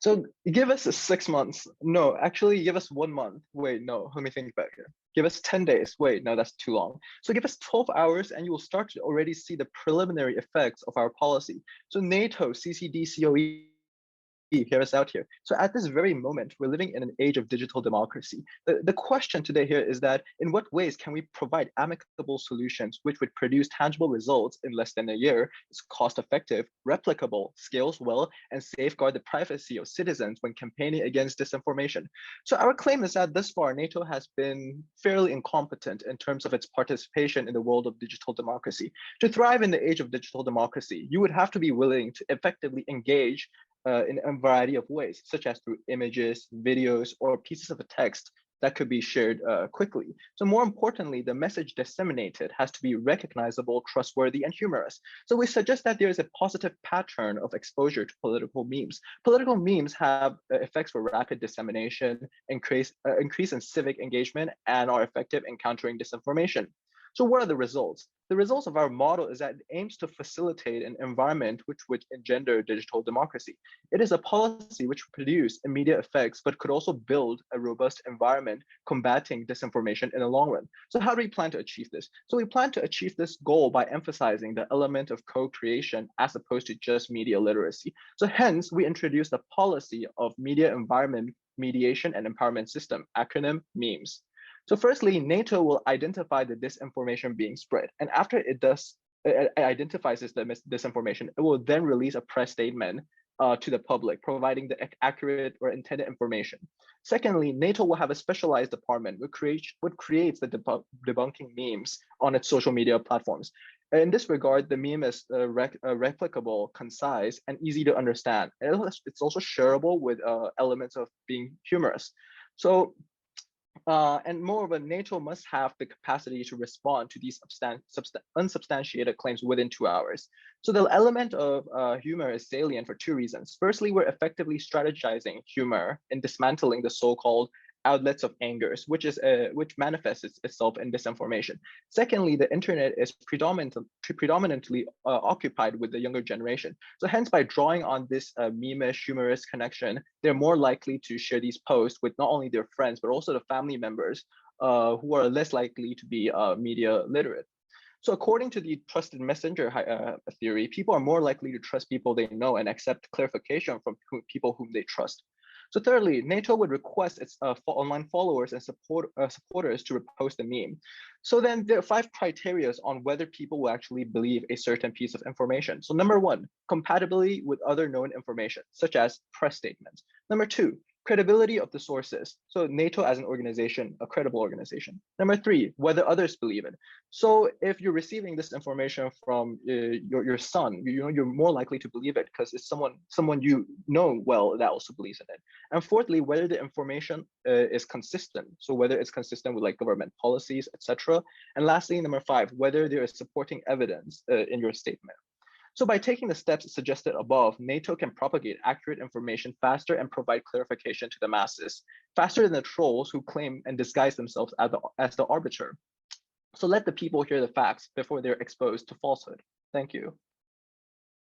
So give us 6 months. No, actually give us 1 month. Wait, no, let me think back here. Give us 10 days. Wait, no, that's too long. So give us 12 hours and you will start to already see the preliminary effects of our policy. So NATO, CCD, COE, hear us out here. So at this very moment, we're living in an age of digital democracy. The question today here is that in what ways can we provide amicable solutions which would produce tangible results in less than a year, is cost effective, replicable, scales well, and safeguard the privacy of citizens when campaigning against disinformation. So our claim is that thus far, NATO has been fairly incompetent in terms of its participation in the world of digital democracy. To thrive in the age of digital democracy, you would have to be willing to effectively engage in a variety of ways, such as through images, videos, or pieces of text that could be shared quickly. So more importantly, the message disseminated has to be recognizable, trustworthy, and humorous. So we suggest that there is a positive pattern of exposure to political memes. Political memes have effects for rapid dissemination, increase in civic engagement, and are effective in countering disinformation. So what are the results? The results of our model is that it aims to facilitate an environment which would engender digital democracy. It is a policy which would produce immediate effects, but could also build a robust environment combating disinformation in the long run. So how do we plan to achieve this? So we plan to achieve this goal by emphasizing the element of co-creation as opposed to just media literacy. So hence, we introduced the policy of media environment mediation and empowerment system, acronym MEMES. So firstly, NATO will identify the disinformation being spread. And after it identifies this disinformation, it will then release a press statement to the public, providing the accurate or intended information. Secondly, NATO will have a specialized department which creates the debunking memes on its social media platforms. In this regard, the meme is replicable, concise, and easy to understand. It's also shareable with elements of being humorous. So and moreover, NATO must have the capacity to respond to these unsubstantiated claims within 2 hours. So the element of humor is salient for two reasons. Firstly, we're effectively strategizing humor in dismantling the so-called outlets of angers, which manifests itself in disinformation. Secondly, the internet is predominantly occupied with the younger generation. So hence, by drawing on this meme-ish, humorous connection, they're more likely to share these posts with not only their friends, but also the family members who are less likely to be media literate. So according to the trusted messenger theory, people are more likely to trust people they know and accept clarification from people whom they trust. So thirdly, NATO would request its online followers and supporters to repost the meme. So then there are 5 criteria on whether people will actually believe a certain piece of information. So number 1, compatibility with other known information, such as press statements. Number 2, credibility of the sources. So NATO as an organization, a credible organization. Number 3, whether others believe it. So if you're receiving this information from your son, you're more likely to believe it because it's someone you know well that also believes in it. And fourthly, whether the information is consistent. So whether it's consistent with like government policies, etc. And lastly, number 5, whether there is supporting evidence in your statement. So by taking the steps suggested above, NATO can propagate accurate information faster and provide clarification to the masses, faster than the trolls who claim and disguise themselves as the arbiter. So let the people hear the facts before they're exposed to falsehood. Thank you.